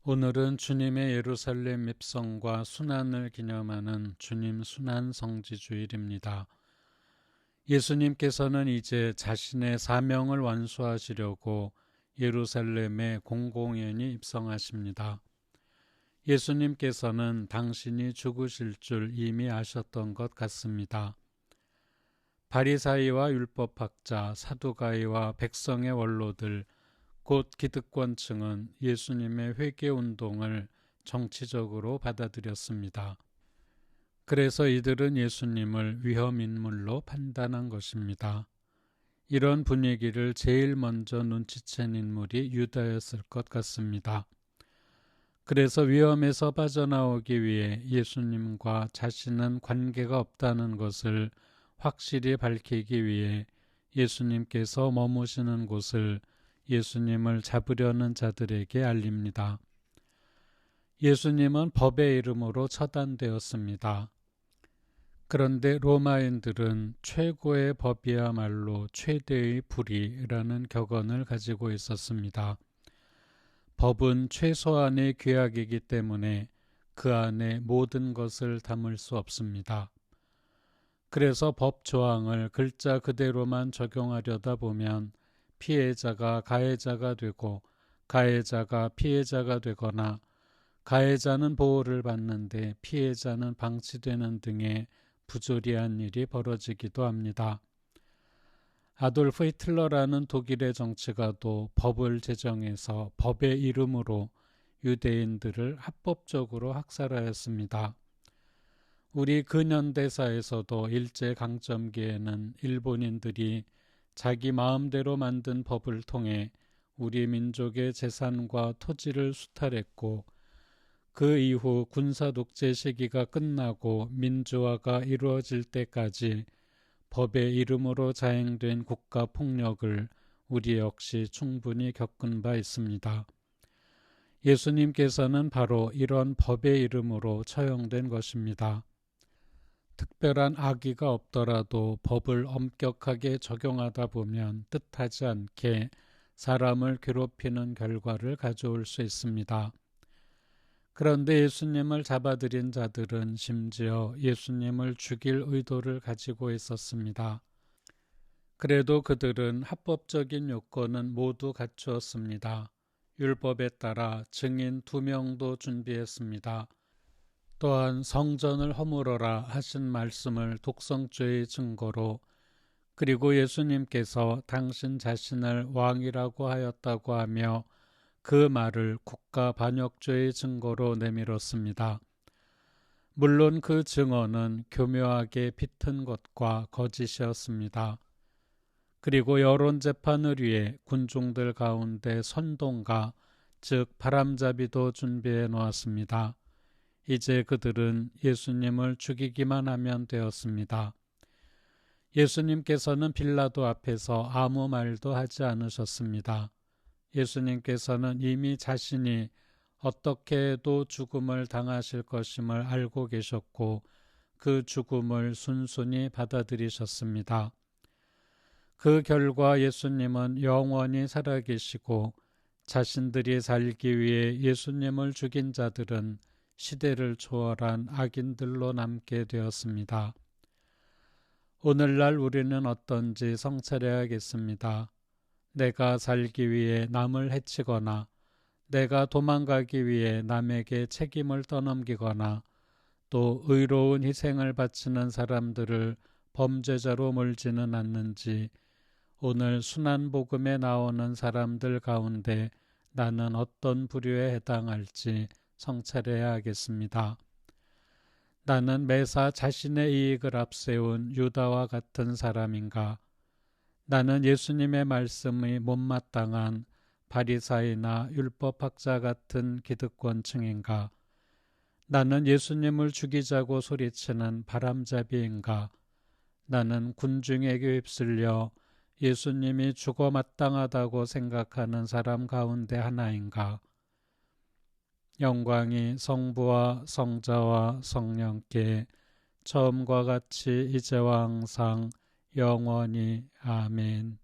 오늘은 주님의 예루살렘 입성과 순환을 기념하는 주님 순환 성지주일입니다. 예수님께서는 이제 자신의 사명을 완수하시려고 예루살렘에 공공연히 입성하십니다. 예수님께서는 당신이 죽으실 줄 이미 아셨던 것 같습니다. 바리사이와 율법학자, 사두가이와 백성의 원로들, 곧 기득권층은 예수님의 회개운동을 정치적으로 받아들였습니다. 그래서 이들은 예수님을 위험인물로 판단한 것입니다. 이런 분위기를 제일 먼저 눈치챈 인물이 유다였을 것 같습니다. 그래서 위험에서 빠져나오기 위해 예수님과 자신은 관계가 없다는 것을 확실히 밝히기 위해 예수님께서 머무시는 곳을 예수님을 잡으려는 자들에게 알립니다. 예수님은 법의 이름으로 처단되었습니다. 그런데 로마인들은 최고의 법이야말로 최대의 불의라는 격언을 가지고 있었습니다. 법은 최소한의 규약이기 때문에 그 안에 모든 것을 담을 수 없습니다. 그래서 법 조항을 글자 그대로만 적용하려다 보면 피해자가 가해자가 되고 가해자가 피해자가 되거나 가해자는 보호를 받는데 피해자는 방치되는 등의 부조리한 일이 벌어지기도 합니다. 아돌프 히틀러라는 독일의 정치가도 법을 제정해서 법의 이름으로 유대인들을 합법적으로 학살하였습니다. 우리 근현대사에서도 일제강점기에는 일본인들이 자기 마음대로 만든 법을 통해 우리 민족의 재산과 토지를 수탈했고 그 이후 군사독재 시기가 끝나고 민주화가 이루어질 때까지 법의 이름으로 자행된 국가폭력을 우리 역시 충분히 겪은 바 있습니다. 예수님께서는 바로 이런 법의 이름으로 처형된 것입니다. 특별한 악의가 없더라도 법을 엄격하게 적용하다 보면 뜻하지 않게 사람을 괴롭히는 결과를 가져올 수 있습니다. 그런데 예수님을 잡아들인 자들은 심지어 예수님을 죽일 의도를 가지고 있었습니다. 그래도 그들은 합법적인 요건은 모두 갖추었습니다. 율법에 따라 증인 2명도 준비했습니다. 또한 성전을 허물어라 하신 말씀을 독성죄의 증거로, 그리고 예수님께서 당신 자신을 왕이라고 하였다고 하며 그 말을 국가 반역죄의 증거로 내밀었습니다. 물론 그 증언은 교묘하게 비튼 것과 거짓이었습니다. 그리고 여론재판을 위해 군중들 가운데 선동가, 즉 바람잡이도 준비해 놓았습니다. 이제 그들은 예수님을 죽이기만 하면 되었습니다. 예수님께서는 빌라도 앞에서 아무 말도 하지 않으셨습니다. 예수님께서는 이미 자신이 어떻게 해도 죽음을 당하실 것임을 알고 계셨고 그 죽음을 순순히 받아들이셨습니다. 그 결과 예수님은 영원히 살아계시고 자신들이 살기 위해 예수님을 죽인 자들은 시대를 초월한 악인들로 남게 되었습니다. 오늘날 우리는 어떤지 성찰해야겠습니다. 내가 살기 위해 남을 해치거나 내가 도망가기 위해 남에게 책임을 떠넘기거나 또 의로운 희생을 바치는 사람들을 범죄자로 몰지는 않는지 오늘 순환복음에 나오는 사람들 가운데 나는 어떤 부류에 해당할지 성찰해야 하겠습니다. 나는 매사 자신의 이익을 앞세운 유다와 같은 사람인가? 나는 예수님의 말씀이 못마땅한 바리사이나 율법학자 같은 기득권층인가? 나는 예수님을 죽이자고 소리치는 바람잡이인가? 나는 군중에게 휩쓸려 예수님이 죽어 마땅하다고 생각하는 사람 가운데 하나인가? 영광이 성부와 성자와 성령께 처음과 같이 이제와 항상 영원히 아멘.